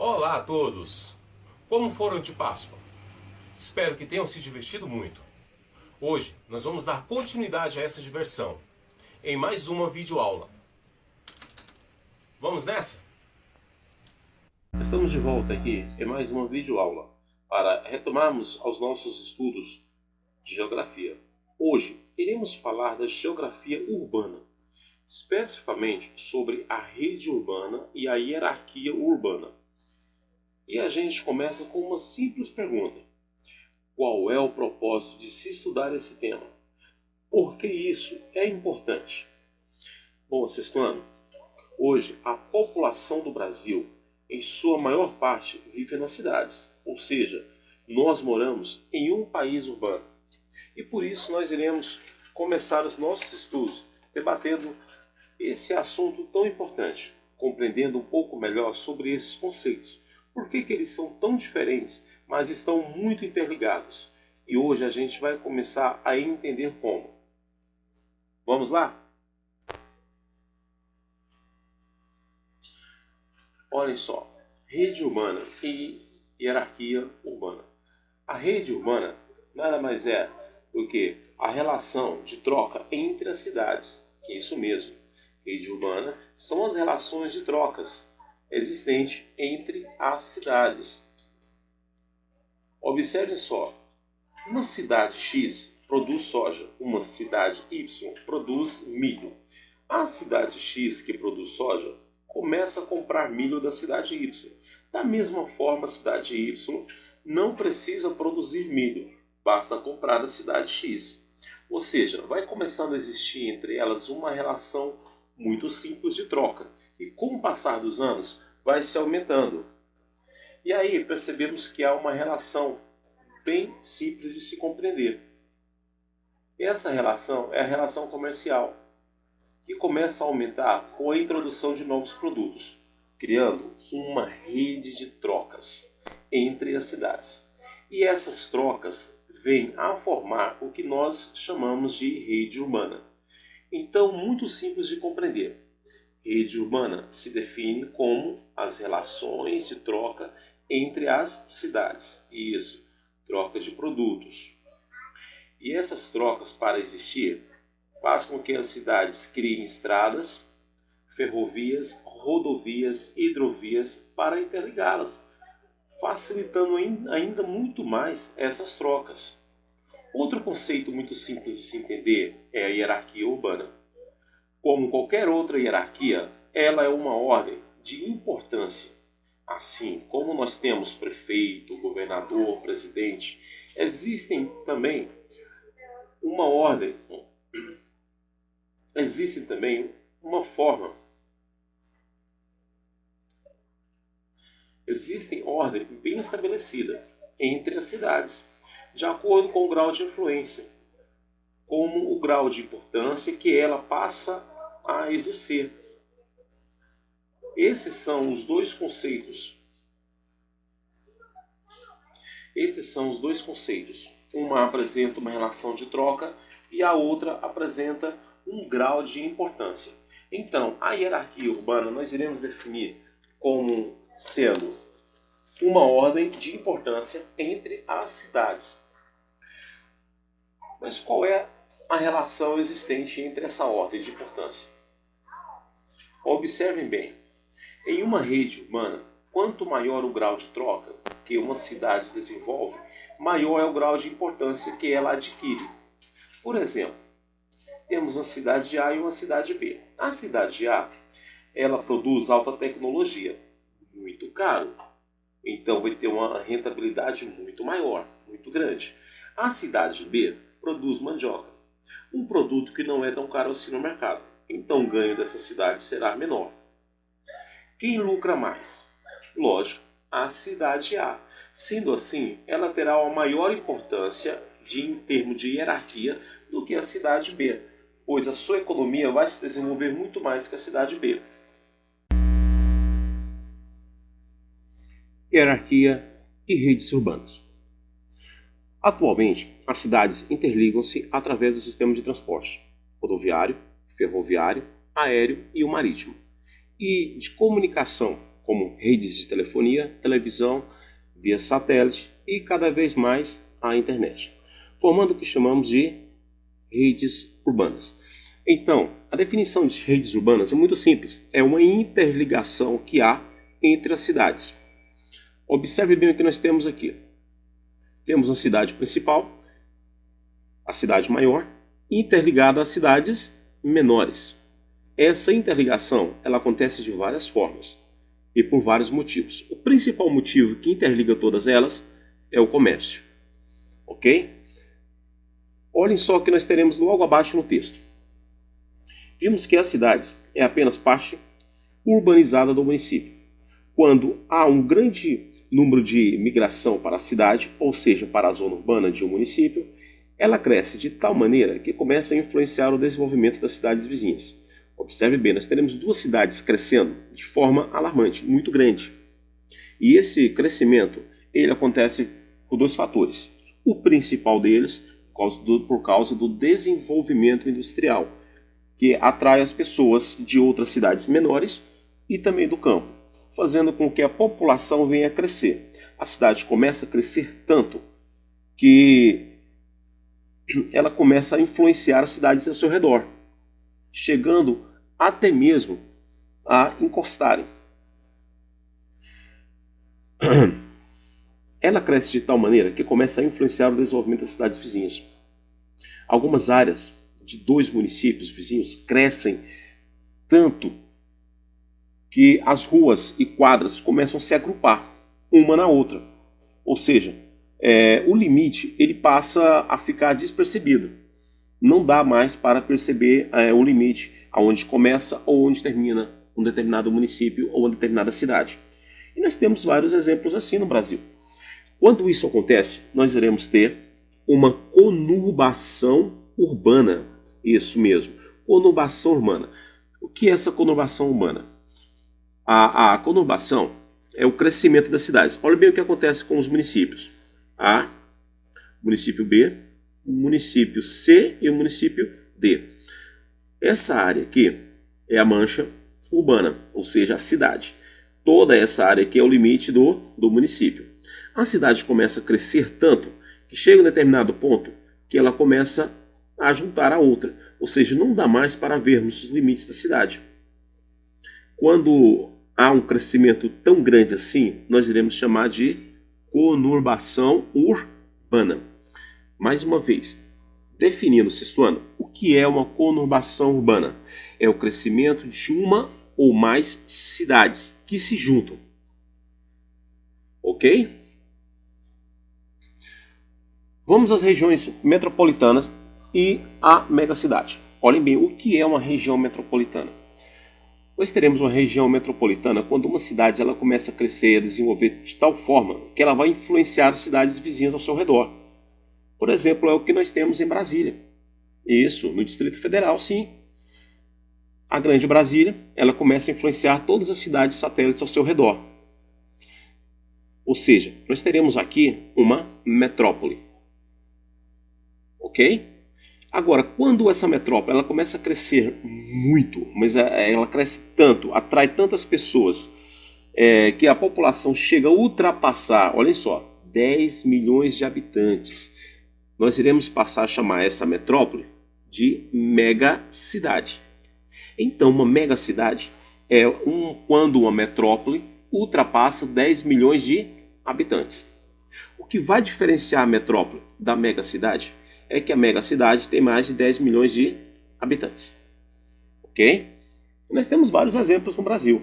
Olá a todos! Como foram de Páscoa? Espero que tenham se divertido muito. Hoje nós vamos dar continuidade a essa diversão em mais uma videoaula. Vamos nessa? Estamos de volta aqui em mais uma videoaula para retomarmos os nossos estudos de geografia. Hoje iremos falar da geografia urbana, especificamente sobre a rede urbana e a hierarquia urbana. E a gente começa com uma simples pergunta: qual é o propósito de se estudar esse tema? Por que isso é importante? Bom, sexto ano, hoje a população do Brasil, em sua maior parte, vive nas cidades, ou seja, nós moramos em um país urbano. E por isso nós iremos começar os nossos estudos debatendo esse assunto tão importante, compreendendo um pouco melhor sobre esses conceitos. Por que eles são tão diferentes, mas estão muito interligados? E hoje a gente vai começar a entender como. Vamos lá? Olhem só, rede urbana e hierarquia urbana. A rede urbana nada mais é do que a relação de troca entre as cidades. Isso mesmo, rede urbana são as relações de trocas existentes entre as cidades. Observe só, uma cidade X produz soja, uma cidade Y produz milho. A cidade X que produz soja começa a comprar milho da cidade Y. Da mesma forma, a cidade Y não precisa produzir milho, basta comprar da cidade X. Ou seja, vai começando a existir entre elas uma relação muito simples de troca. E com o passar dos anos, vai se aumentando. E aí percebemos que há uma relação bem simples de se compreender. Essa relação é a relação comercial, que começa a aumentar com a introdução de novos produtos, criando uma rede de trocas entre as cidades. E essas trocas vêm a formar o que nós chamamos de rede urbana. Então, muito simples de compreender. Rede urbana se define como as relações de troca entre as cidades. Isso, troca de produtos. E essas trocas, para existir, faz com que as cidades criem estradas, ferrovias, rodovias, hidrovias para interligá-las, facilitando ainda muito mais essas trocas. Outro conceito muito simples de se entender é a hierarquia urbana. Como qualquer outra hierarquia, ela é uma ordem de importância. Assim como nós temos prefeito, governador, presidente, existem também uma ordem, existe também uma forma. Existem ordem bem estabelecida entre as cidades, de acordo com o grau de influência, como o grau de importância que ela passa a exercer. Esses são os dois conceitos. Uma apresenta uma relação de troca e a outra apresenta um grau de importância. Então, a hierarquia urbana nós iremos definir como sendo uma ordem de importância entre as cidades. Mas qual é a relação existente entre essa ordem de importância? Observem bem, em uma rede urbana, quanto maior o grau de troca que uma cidade desenvolve, maior é o grau de importância que ela adquire. Por exemplo, temos uma cidade A e uma cidade B. A cidade A, ela produz alta tecnologia, muito caro. Então vai ter uma rentabilidade muito maior, muito grande. A cidade B produz mandioca, um produto que não é tão caro assim no mercado. Então o ganho dessa cidade será menor. Quem lucra mais? Lógico, a cidade A. Sendo assim, ela terá uma maior importância em termos de hierarquia do que a cidade B, pois a sua economia vai se desenvolver muito mais que a cidade B. Hierarquia e redes urbanas. Atualmente, as cidades interligam-se através do sistema de transporte rodoviário, ferroviário, aéreo e o marítimo, e de comunicação como redes de telefonia, televisão, via satélite e cada vez mais a internet, formando o que chamamos de redes urbanas. Então, a definição de redes urbanas é muito simples, é uma interligação que há entre as cidades. Observe bem o que nós temos aqui. Temos a cidade principal, a cidade maior, interligada às cidades menores. Essa interligação ela acontece de várias formas e por vários motivos. O principal motivo que interliga todas elas é o comércio. Ok? Olhem só o que nós teremos logo abaixo no texto. Vimos que as cidades é apenas parte urbanizada do município. Quando há um grande número de migração para a cidade, ou seja, para a zona urbana de um município, ela cresce de tal maneira que começa a influenciar o desenvolvimento das cidades vizinhas. Observe bem, nós teremos duas cidades crescendo de forma alarmante, muito grande. E esse crescimento, ele acontece por dois fatores. O principal deles, por causa do desenvolvimento industrial, que atrai as pessoas de outras cidades menores e também do campo, fazendo com que a população venha a crescer. A cidade começa a crescer tanto que ela começa a influenciar as cidades ao seu redor, chegando até mesmo a encostarem. Ela cresce de tal maneira que começa a influenciar o desenvolvimento das cidades vizinhas. Algumas áreas de dois municípios vizinhos crescem tanto que as ruas e quadras começam a se agrupar uma na outra. Ou seja, o limite ele passa a ficar despercebido. Não dá mais para perceber o limite aonde começa ou onde termina um determinado município ou uma determinada cidade. E nós temos vários exemplos assim no Brasil. Quando isso acontece, nós iremos ter uma conurbação urbana. Isso mesmo, conurbação urbana. O que é essa conurbação urbana? A conurbação é o crescimento das cidades. Olha bem o que acontece com os municípios. A, município B, o município C e o município D. Essa área aqui é a mancha urbana, ou seja, a cidade. Toda essa área aqui é o limite do município. A cidade começa a crescer tanto que chega a um determinado ponto que ela começa a juntar a outra. Ou seja, não dá mais para vermos os limites da cidade. Quando há um crescimento tão grande assim, nós iremos chamar de conurbação urbana. Mais uma vez, definindo o sexto ano, o que é uma conurbação urbana? É o crescimento de uma ou mais cidades que se juntam. Ok? Vamos às regiões metropolitanas e a megacidade. Olhem bem, o que é uma região metropolitana? Nós teremos uma região metropolitana quando uma cidade ela começa a crescer e a desenvolver de tal forma que ela vai influenciar as cidades vizinhas ao seu redor. Por exemplo, é o que nós temos em Brasília. Isso, no Distrito Federal, sim. A Grande Brasília, ela começa a influenciar todas as cidades satélites ao seu redor. Ou seja, nós teremos aqui uma metrópole. Ok? Agora, quando essa metrópole ela começa a crescer muito, mas ela cresce tanto, atrai tantas pessoas, que a população chega a ultrapassar, olhem só, 10 milhões de habitantes, nós iremos passar a chamar essa metrópole de megacidade. Então, uma megacidade é quando uma metrópole ultrapassa 10 milhões de habitantes. O que vai diferenciar a metrópole da megacidade é que a megacidade tem mais de 10 milhões de habitantes. Ok? E nós temos vários exemplos no Brasil,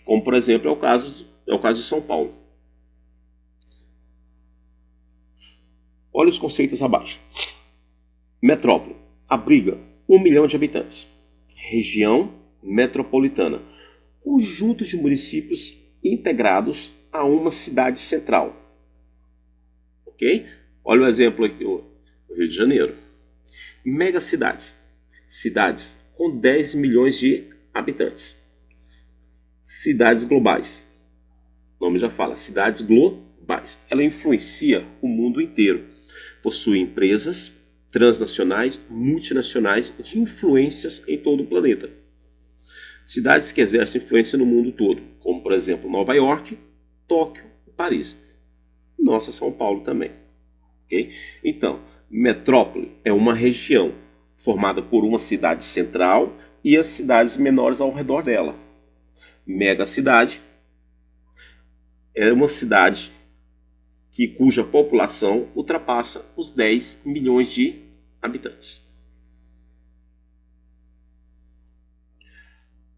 como por exemplo é o caso de São Paulo. Olha os conceitos abaixo. Metrópole abriga 1 milhão de habitantes. Região metropolitana, conjunto de municípios integrados a uma cidade central. Ok? Olha o exemplo aqui, o Rio de Janeiro. Megacidades, cidades com 10 milhões de habitantes. Cidades globais, o nome já fala, cidades globais. Ela influencia o mundo inteiro. Possui empresas transnacionais, multinacionais de influências em todo o planeta. Cidades que exercem influência no mundo todo, como por exemplo Nova York, Tóquio e Paris. Nossa São Paulo também. Okay? Então, metrópole é uma região formada por uma cidade central e as cidades menores ao redor dela. Megacidade é uma cidade cuja população ultrapassa os 10 milhões de habitantes.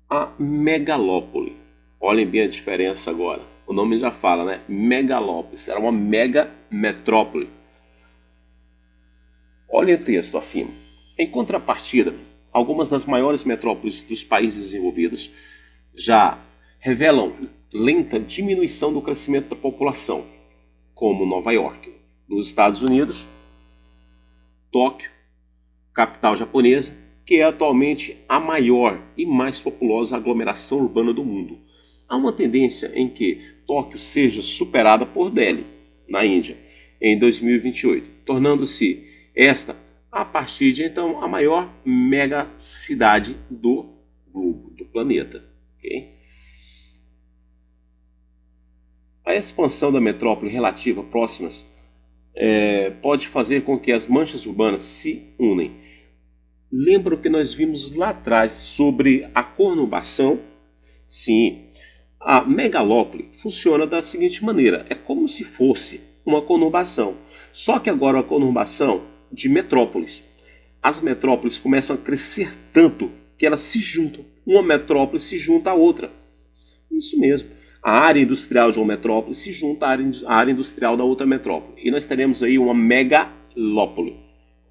A megalópole. Olhem bem a diferença agora. O nome já fala, né? Megalópole. Será uma mega metrópole. Olhem o texto acima. Em contrapartida, algumas das maiores metrópoles dos países desenvolvidos já revelam lenta diminuição do crescimento da população, como Nova York, nos Estados Unidos, Tóquio, capital japonesa, que é atualmente a maior e mais populosa aglomeração urbana do mundo. Há uma tendência em que Tóquio seja superada por Delhi, na Índia, em 2028, tornando-se esta, a partir de então, a maior megacidade do globo, do planeta. Okay? A expansão da metrópole relativa próximas pode fazer com que as manchas urbanas se unem. Lembra o que nós vimos lá atrás sobre a conurbação? Sim, a megalópole funciona da seguinte maneira, é como se fosse uma conurbação, só que agora a conurbação de metrópoles. As metrópoles começam a crescer tanto que elas se juntam, uma metrópole se junta à outra. Isso mesmo, a área industrial de uma metrópole se junta à área industrial da outra metrópole, e nós teremos aí uma megalópole.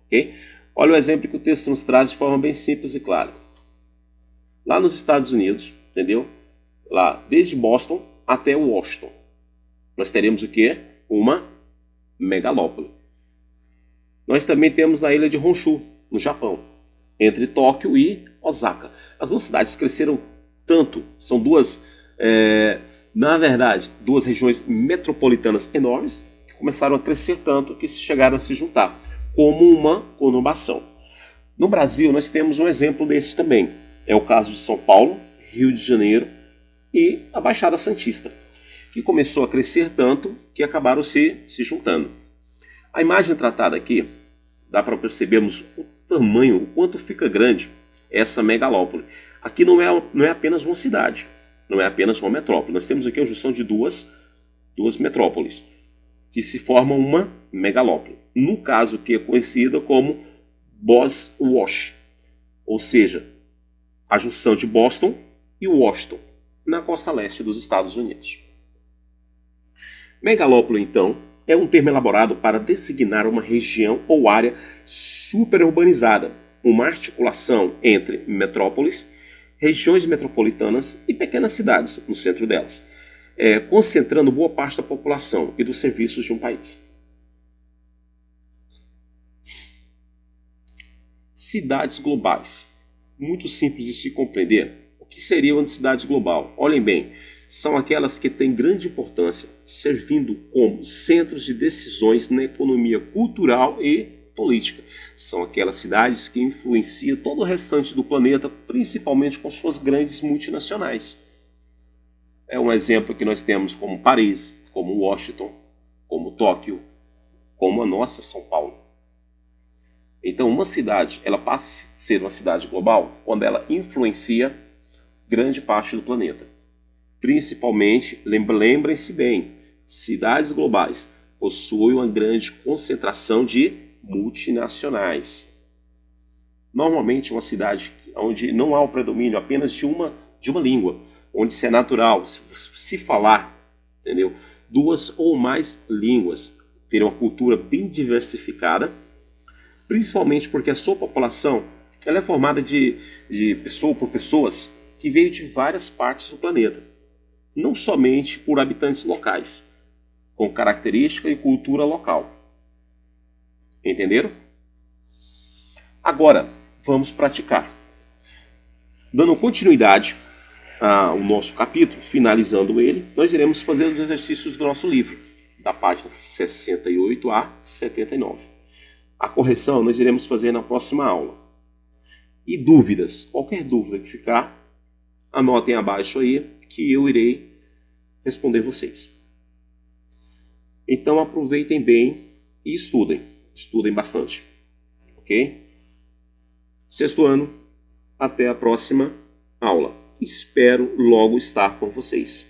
Okay? Olha o exemplo que o texto nos traz de forma bem simples e clara. Lá nos Estados Unidos, entendeu? Lá, desde Boston até Washington, nós teremos o quê? Uma megalópole. Nós também temos na ilha de Honshu, no Japão, entre Tóquio e Osaka. As duas cidades cresceram tanto, são duas, na verdade, duas regiões metropolitanas enormes, que começaram a crescer tanto que chegaram a se juntar, como uma conurbação. No Brasil, nós temos um exemplo desse também. É o caso de São Paulo, Rio de Janeiro e a Baixada Santista, que começou a crescer tanto que acabaram se juntando. A imagem tratada aqui, dá para percebermos o tamanho, o quanto fica grande essa megalópole. Aqui não é apenas uma cidade, não é apenas uma metrópole. Nós temos aqui a junção de duas metrópoles, que se formam uma megalópole. No caso que é conhecida como Boswash, ou seja, a junção de Boston e Washington, na costa leste dos Estados Unidos. Megalópole, então, é um termo elaborado para designar uma região ou área superurbanizada, uma articulação entre metrópoles, regiões metropolitanas e pequenas cidades no centro delas, concentrando boa parte da população e dos serviços de um país. Cidades globais. Muito simples de se compreender. O que seria uma cidade global? Olhem bem, são aquelas que têm grande importância, servindo como centros de decisões na economia cultural e política. São aquelas cidades que influenciam todo o restante do planeta, principalmente com suas grandes multinacionais. É um exemplo que nós temos como Paris, como Washington, como Tóquio, como a nossa São Paulo. Então, uma cidade, ela passa a ser uma cidade global quando ela influencia grande parte do planeta. Principalmente, lembrem-se bem, cidades globais possuem uma grande concentração de multinacionais. Normalmente, uma cidade onde não há o predomínio apenas de uma língua, onde se é natural se falar, entendeu? Duas ou mais línguas, ter uma cultura bem diversificada, principalmente porque a sua população ela é formada de pessoas que veio de várias partes do planeta, não somente por habitantes locais, com característica e cultura local. Entenderam? Agora, vamos praticar. Dando continuidade ao nosso capítulo, finalizando ele, nós iremos fazer os exercícios do nosso livro, da página 68 a 79. A correção nós iremos fazer na próxima aula. E dúvidas, qualquer dúvida que ficar, anotem abaixo aí que eu irei responder vocês. Então aproveitem bem e estudem. Estudem bastante. Ok? Sexto ano, até a próxima aula. Espero logo estar com vocês.